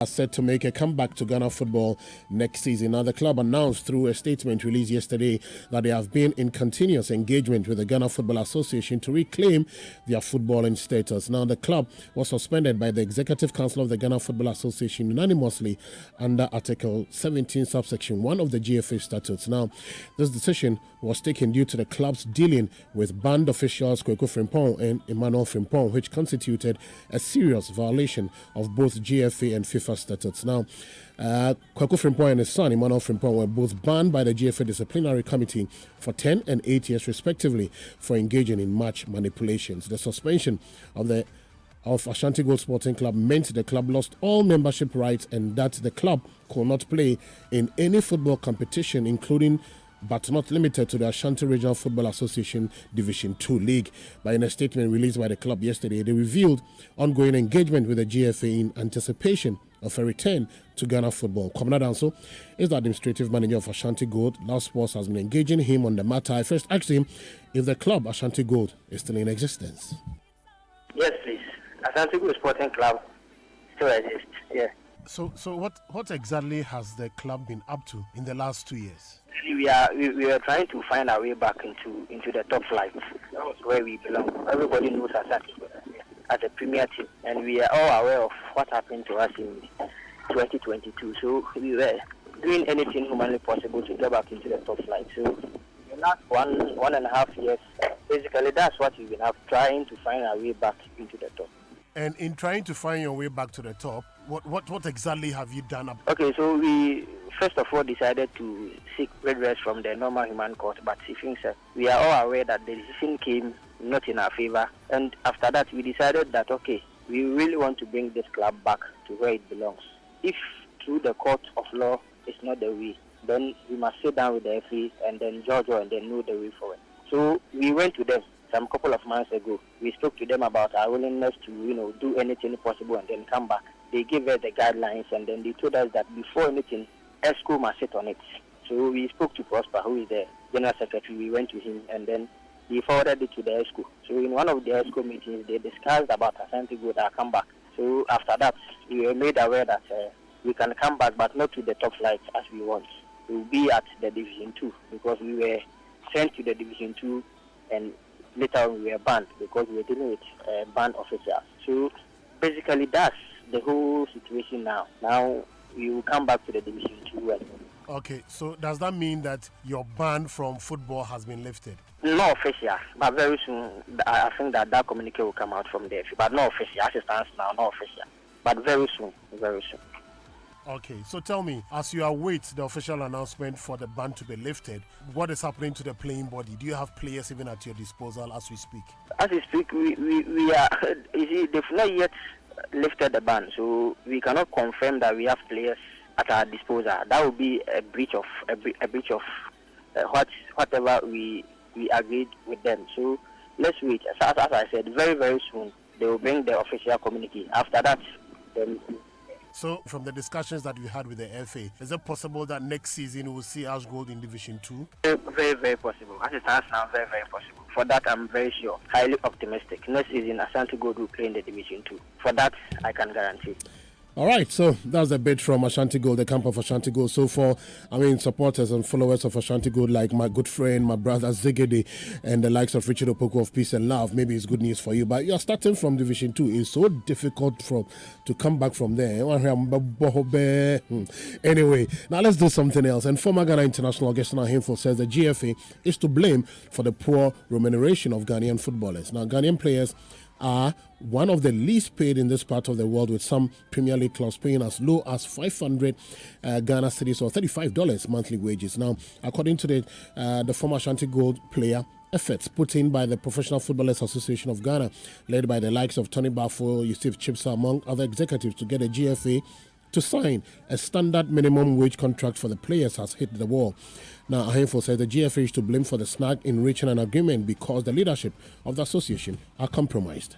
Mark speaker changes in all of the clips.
Speaker 1: are set to make a comeback to Ghana football next season. Now, the club announced through a statement released yesterday that they have been in continuous engagement with the Ghana Football Association to reclaim their footballing status. Now, the club was suspended by the Executive Council of the Ghana Football Association unanimously under Article 17, subsection 1 of the GFA statutes. Now, this decision was taken due to the club's dealing with banned officials Kweku Frimpong and Emmanuel Frimpong, which constituted a serious violation of both GFA and FIFA statutes. Now, Kweku Frimpong and his son Emmanuel Frimpong were both banned by the GFA Disciplinary Committee for 10 and 8 years respectively for engaging in match manipulations. The suspension of Ashanti Gold Sporting Club meant the club lost all membership rights and that the club could not play in any football competition, including but not limited to the Ashanti Regional Football Association Division 2 League. By in a statement released by the club yesterday, they revealed ongoing engagement with the GFA in anticipation of a return to Ghana football. Kwabena Danso is the administrative manager of Ashanti Gold. Last Sports has been engaging him on the matter. I first asked him if the club Ashanti Gold is still in existence.
Speaker 2: Yes, please. Ashanti Gold Sporting Club still exists. Yeah.
Speaker 1: So what exactly has the club been up to in the last 2 years?
Speaker 2: We are trying to find our way back into the top flight. That was where we belong. Everybody knows Ashanti as a premier team, and we are all aware of what happened to us in 2022. So we were doing anything humanly possible to get back into the top flight. So the last one and a half years, basically that's what we've been trying to find our way back into the top.
Speaker 1: And in trying to find your way back to the top, what exactly have you done?
Speaker 2: Okay, so we first of all decided to seek redress from the normal human court, but we are all aware that the decision came not in our favor. And after that, we decided that, okay, we really want to bring this club back to where it belongs. If through the court of law is not the way, then we must sit down with the FA and then judge and then know the way forward. So we went to them some couple of months ago. We spoke to them about our willingness to, do anything possible and then come back. They gave us the guidelines and then they told us that before anything, ESCO must sit on it. So we spoke to Prosper, who is the General Secretary. We went to him and then he forwarded it to the ESCO. So in one of the ESCO meetings, they discussed about Ashanti Gold, our comeback. So after that, we were made aware that we can come back, but not to the top flight as we want. We will be at the Division 2 because we were sent to the Division 2 and later on we were banned because we were dealing with banned officers. So basically that's the whole situation now. Now we will come back to the Division 2.
Speaker 1: Okay, so does that mean that your ban from football has been lifted?
Speaker 2: No official, but very soon I think that communique will come out from there. But no official, as it stands now, no official. But very soon, very soon.
Speaker 1: Okay, so tell me, as you await the official announcement for the ban to be lifted, what is happening to the playing body? Do you have players even at your disposal as we speak?
Speaker 2: As we speak, we are. You see, they've not yet lifted the ban, so we cannot confirm that we have players at our disposal. That would be a breach of whatever we agreed with them. So let's wait. As I said, very very soon they will bring the official communique. After that, then.
Speaker 1: So, from the discussions that we had with the FA, is it possible that next season we will see Ash Gold in Division 2?
Speaker 2: Very, very possible. As it stands now, very, very possible. For that, I'm very sure. Highly optimistic. Next season, Ashanti Gold will play in the Division 2. For that, I can guarantee.
Speaker 1: All right, so that's a bit from Ashanti Gold, the camp of Ashanti Gold. So for, supporters and followers of Ashanti Gold, like my good friend, my brother Zigede, and the likes of Richard Opoku of Peace and Love, maybe it's good news for you. But you're starting from Division 2. It's so difficult to come back from there. Anyway, now let's do something else. And former Ghana international Augustine Arhinful says the GFA is to blame for the poor remuneration of Ghanaian footballers. Now, Ghanaian players are one of the least paid in this part of the world, with some Premier League clubs paying as low as 500 Ghana cedis or $35 monthly wages. Now, according to the former Ashanti Gold player, efforts put in by the Professional Footballers Association of Ghana, led by the likes of Tony Bafo, Yusuf Chipsa, among other executives, to get a GFA to sign a standard minimum wage contract for the players has hit the wall. Now, Arhinful says the GFA is to blame for the snag in reaching an agreement because the leadership of the association are compromised.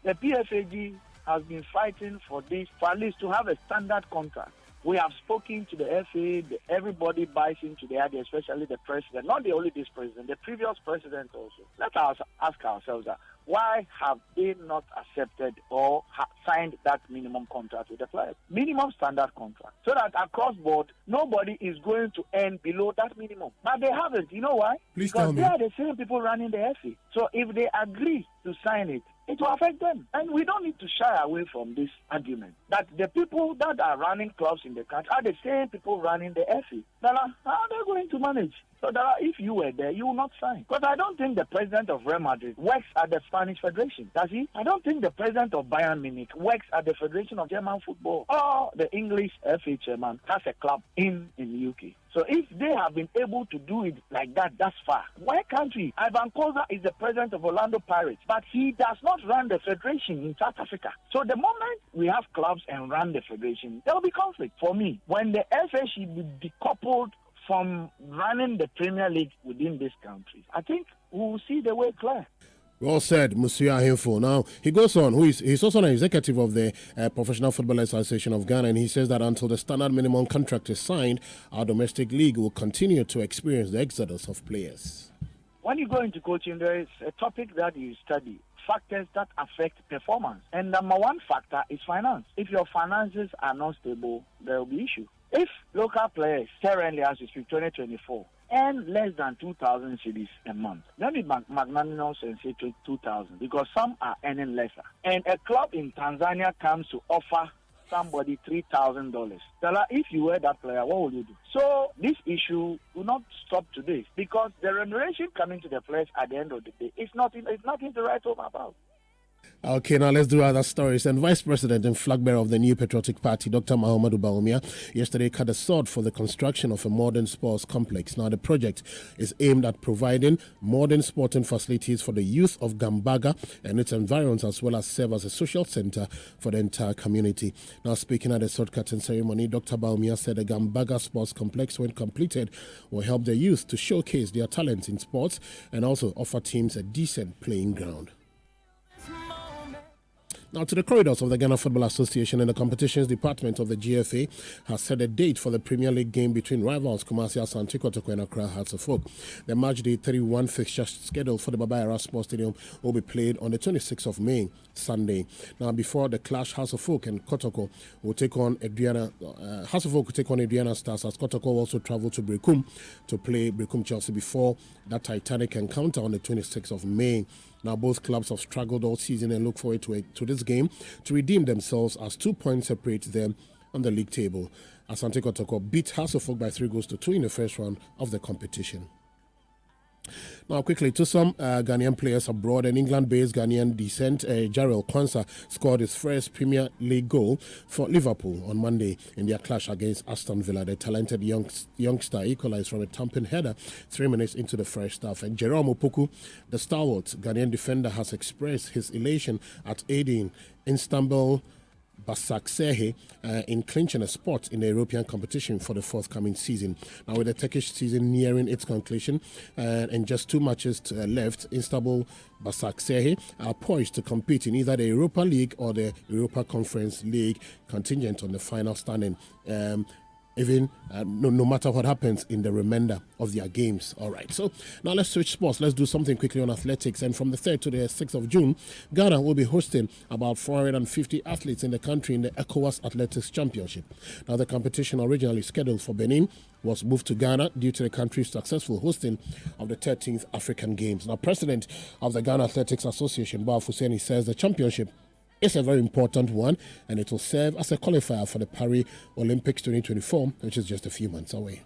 Speaker 3: The PFAG has been fighting for this, for at least to have a standard contract We have spoken to the FA. Everybody buys into the idea, especially the president. Not only this president, the previous president also. Let us ask ourselves that why have they not accepted or signed that minimum contract with the players? Minimum standard contract. So that across board, nobody is going to earn below that minimum. But they haven't. You know why?
Speaker 1: Please
Speaker 3: because
Speaker 1: tell me.
Speaker 3: They are the same people running the FA. So if they agree to sign it, it will affect them. And we don't need to shy away from this argument that the people that are running clubs in the country are the same people running the FA. How are they going to manage? So if you were there, you will not sign. Because I don't think the president of Real Madrid works at the Spanish Federation. Does he? I don't think the president of Bayern Munich works at the Federation of German Football. Or the English FA chairman has a club in the UK. So if they have been able to do it like that, that's far. Why can't we? Ivan Koza is the president of Orlando Pirates, but he does not run the federation in South Africa. So the moment we have clubs and run the federation, there will be conflict. For me, when the FA should be decoupled from running the Premier League within this country, I think we will see the way clear.
Speaker 1: Well said, Monsieur Arhinful. Now, he goes on, he's also an executive of the Professional Football Association of Ghana, and he says that until the standard minimum contract is signed, our domestic league will continue to experience the exodus of players.
Speaker 3: When you go into coaching, there is a topic that you study, factors that affect performance. And number one factor is finance. If your finances are not stable, there will be issue. If local players, currently as we speak, 2024, earn less than 2,000 cedis a month, let me magnanimous and say 2,000, because some are earning lesser. And a club in Tanzania comes to offer somebody $3,000. If you were that player, what will you do? So this issue will not stop today, because the remuneration coming to the players at the end of the day is nothing to write home about.
Speaker 1: Okay, now let's do other stories. And Vice President and flag bearer of the New Patriotic Party, Dr. Mahamadou Bawumia, yesterday cut a sword for the construction of a modern sports complex. Now, the project is aimed at providing modern sporting facilities for the youth of Gambaga and its environs, as well as serve as a social center for the entire community. Now, speaking at the sword cutting ceremony, Dr. Bawumia said the Gambaga Sports Complex, when completed, will help the youth to showcase their talents in sports and also offer teams a decent playing ground. Now to the corridors of the Ghana Football Association, and the competitions department of the GFA has set a date for the Premier League game between rivals Kumasi Asante Kotoko and Accra Hearts of Oak. The match day 31 fixture scheduled for the Baba Yara Sports Stadium will be played on the 26th of May, Sunday. Now before the clash, Hearts of Oak and Kotoko will take on Adriana. Hearts of Oak will take on Adriana Stars, as Kotoko will also travel to Brekum to play Brekum Chelsea before that titanic encounter on the 26th of May. Now, both clubs have struggled all season and look forward to this game to redeem themselves, as 2 points separate them on the league table. Asante Kotoko beat Hearts of Oak by 3-2 in the first round of the competition. Now, quickly, to some Ghanaian players abroad, an England-based Ghanaian descent, Jarrell Kwanzaa, scored his first Premier League goal for Liverpool on Monday in their clash against Aston Villa. The talented youngster equalized from a thumping header 3 minutes into the first half. And Jerome Opoku, the stalwart Ghanaian defender, has expressed his elation at aiding Istanbul Başakşehir in clinching a spot in the European competition for the forthcoming season. Now, with the Turkish season nearing its conclusion and just 2 matches left, Istanbul Başakşehir are poised to compete in either the Europa League or the Europa Conference League, contingent on the final standing. No matter what happens in the remainder of their games. All right, so now let's switch sports. Let's do something quickly on athletics. And from the 3rd to the 6th of June, Ghana will be hosting about 450 athletes in the country in the ECOWAS Athletics Championship. Now, the competition, originally scheduled for Benin, was moved to Ghana due to the country's successful hosting of the 13th African Games. Now, President of the Ghana Athletics Association, Bao Fuseni, says the championship is a very important one, and it will serve as a qualifier for the Paris Olympics 2024, which is just a few months away.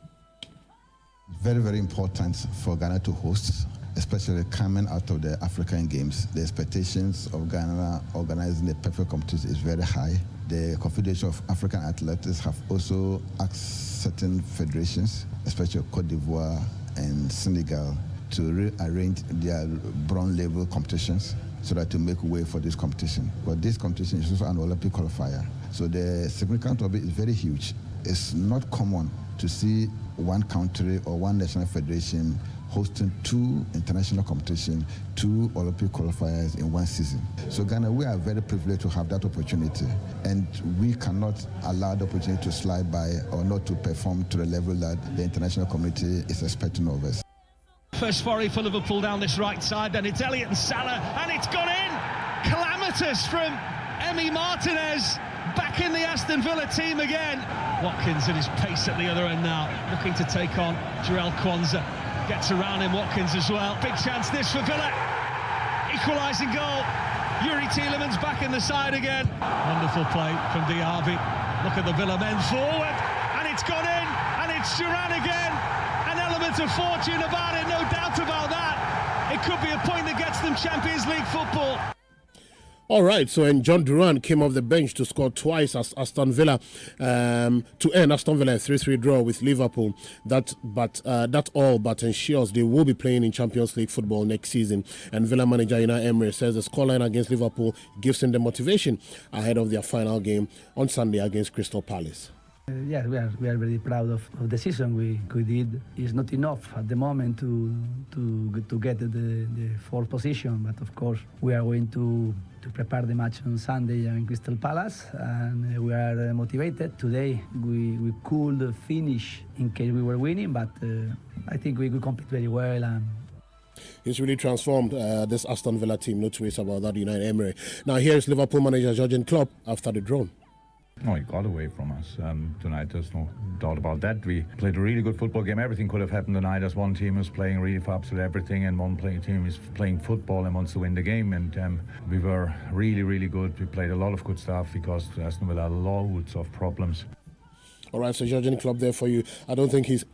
Speaker 4: Very, very important for Ghana to host, especially coming out of the African Games. The expectations of Ghana organizing the perfect competition is very high. The Confederation of African Athletics have also asked certain federations, especially Cote d'Ivoire and Senegal, to rearrange their bronze level competitions so that to make way for this competition. But this competition is also an Olympic qualifier. So the significance of it is very huge. It's not common to see one country or one national federation hosting 2 international competitions, 2 Olympic qualifiers in 1 season. So Ghana, we are very privileged to have that opportunity, and we cannot allow the opportunity to slide by or not to perform to the level that the international community is expecting of us.
Speaker 5: First volley for Liverpool down this right side, then it's Elliott and Salah, and it's gone in! Calamitous from Emi Martinez, back in the Aston Villa team again. Watkins and his pace at the other end now, looking to take on Jarell Kwanzaa. Gets around him, Watkins as well. Big chance this for Villa. Equalising goal. Yuri Tielemans back in the side again. Wonderful play from Diaby. Look at the Villa men forward, and it's gone in, and it's Duran again. An element of fortune about it, no doubt about that. It could be a point that gets them Champions League football.
Speaker 1: All right, so and John Duran came off the bench to score twice as Aston Villa to end Aston Villa a 3-3 draw with Liverpool. That all but ensures they will be playing in Champions League football next season. And Villa manager Unai Emery says the scoreline against Liverpool gives him the motivation ahead of their final game on Sunday against Crystal Palace.
Speaker 6: Yes, we are very proud of the season we did. It's not enough at the moment to get the 4th position, but of course we are going to prepare the match on Sunday in Crystal Palace, and we are motivated. Today we could finish in case we were winning, but I think we could compete very well. And
Speaker 1: he's really transformed this Aston Villa team, no two ways about that, Unai Emery. Now here's Liverpool manager Jurgen Klopp after the draw.
Speaker 7: No, he got away from us tonight. There's no doubt about that. We played a really good football game. Everything could have happened tonight as one team is playing really for absolutely everything, and one team is playing football and wants to win the game. And we were really, really good. We played a lot of good stuff because Aston Villa had loads of problems.
Speaker 1: All right, so Jurgen Klopp there for you. I don't think he's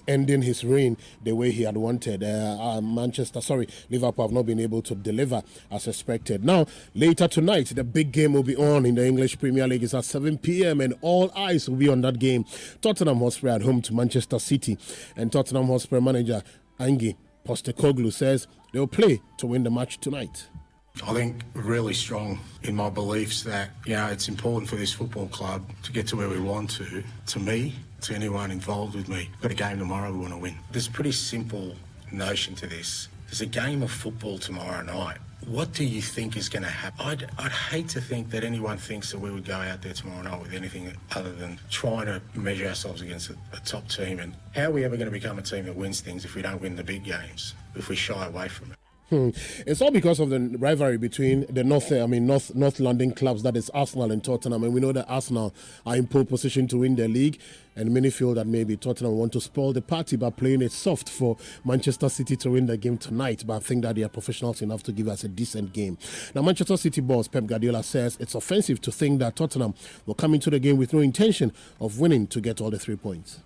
Speaker 1: ending his reign the way he had wanted. Liverpool have not been able to deliver as expected. Now, later tonight, the big game will be on in the English Premier League. It's at 7 p.m. and all eyes will be on that game. Tottenham Hotspur at home to Manchester City. And Tottenham Hotspur manager Ange Postecoglou says they'll play to win the match tonight.
Speaker 8: I think really strong in my beliefs that, it's important for this football club to get to where we want to. To me, to anyone involved with me, we've got a game tomorrow we want to win. There's a pretty simple notion to this. There's a game of football tomorrow night. What do you think is going to happen? I'd hate to think that anyone thinks that we would go out there tomorrow night with anything other than trying to measure ourselves against a top team. And how are we ever going to become a team that wins things if we don't win the big games, if we shy away from it?
Speaker 1: It's all because of the rivalry between the North London clubs, that is Arsenal and Tottenham, and we know that Arsenal are in pole position to win the league, and many feel that maybe Tottenham want to spoil the party by playing it soft for Manchester City to win the game tonight, but I think that they are professionals enough to give us a decent game. Now, Manchester City boss Pep Guardiola says it's offensive to think that Tottenham will come into the game with no intention of winning to get all the 3 points.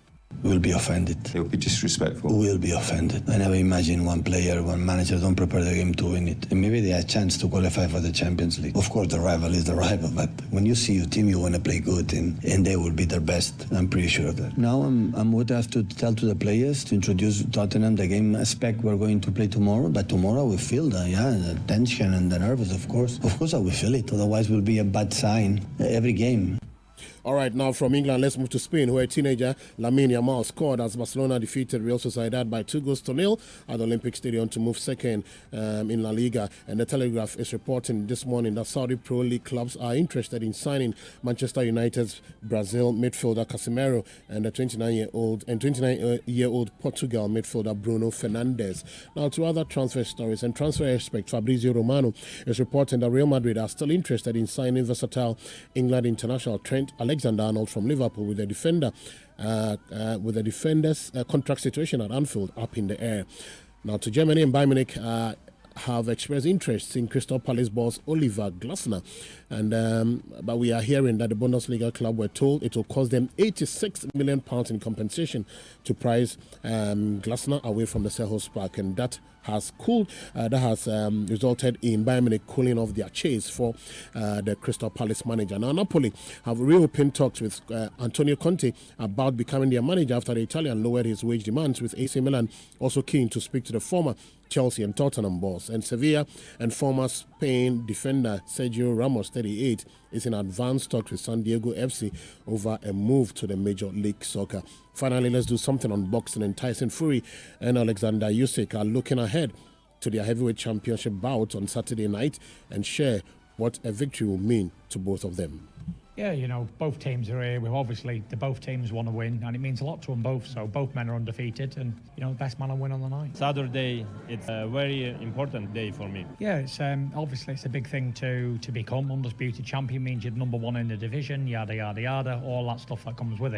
Speaker 9: We'll be offended.
Speaker 10: It will be disrespectful.
Speaker 9: We'll be offended. I never imagine one player, one manager don't prepare the game to win it. And maybe they have a chance to qualify for the Champions League. Of course, the rival is the rival, but when you see your team, you want to play good, and they will be their best. I'm pretty sure of that. Now I'm what I have to tell to the players to introduce Tottenham, the game aspect we're going to play tomorrow. But tomorrow we feel the tension and the nervous, of course. Of course I will feel it. Otherwise, it will be a bad sign every game.
Speaker 1: All right, now from England, let's move to Spain, where teenager Lamine Yamal scored as Barcelona defeated Real Sociedad by 2-0 at the Olympic Stadium to move second in La Liga. And the Telegraph is reporting this morning that Saudi Pro League clubs are interested in signing Manchester United's Brazil midfielder Casemiro and the 29-year-old Portugal midfielder Bruno Fernandes. Now, to other transfer stories, and transfer expert Fabrizio Romano is reporting that Real Madrid are still interested in signing versatile England international Trent Alexander-Arnold from Liverpool, with the defender's contract situation at Anfield up in the air. Now to Germany, and Bayern Munich have expressed interest in Crystal Palace boss Oliver Glasner, and but we are hearing that the Bundesliga club were told it will cost them £86 million in compensation to price Glasner away from the Selhurst Park, and that has resulted in Bayern Munich cooling off their chase for the Crystal Palace manager. Now, Napoli have reopened talks with Antonio Conte about becoming their manager after the Italian lowered his wage demands, with AC Milan also keen to speak to the former Chelsea and Tottenham boss. And Sevilla and former Spain defender Sergio Ramos, 38, is in advanced talks with San Diego FC over a move to the Major League Soccer. Finally, let's do something on boxing. And Tyson Fury and Alexander Usyk are looking ahead to their heavyweight championship bout on Saturday night and share what a victory will mean to both of them.
Speaker 10: Yeah, you know, both teams are here. Obviously, both teams want to win, and it means a lot to them both. So both men are undefeated, and, you know, the best man will win on the night.
Speaker 11: Saturday, it's a very important day for me.
Speaker 10: Yeah, it's obviously it's a big thing to become undisputed champion. Means you're number one in the division, yada, yada, yada, all that stuff that comes with it.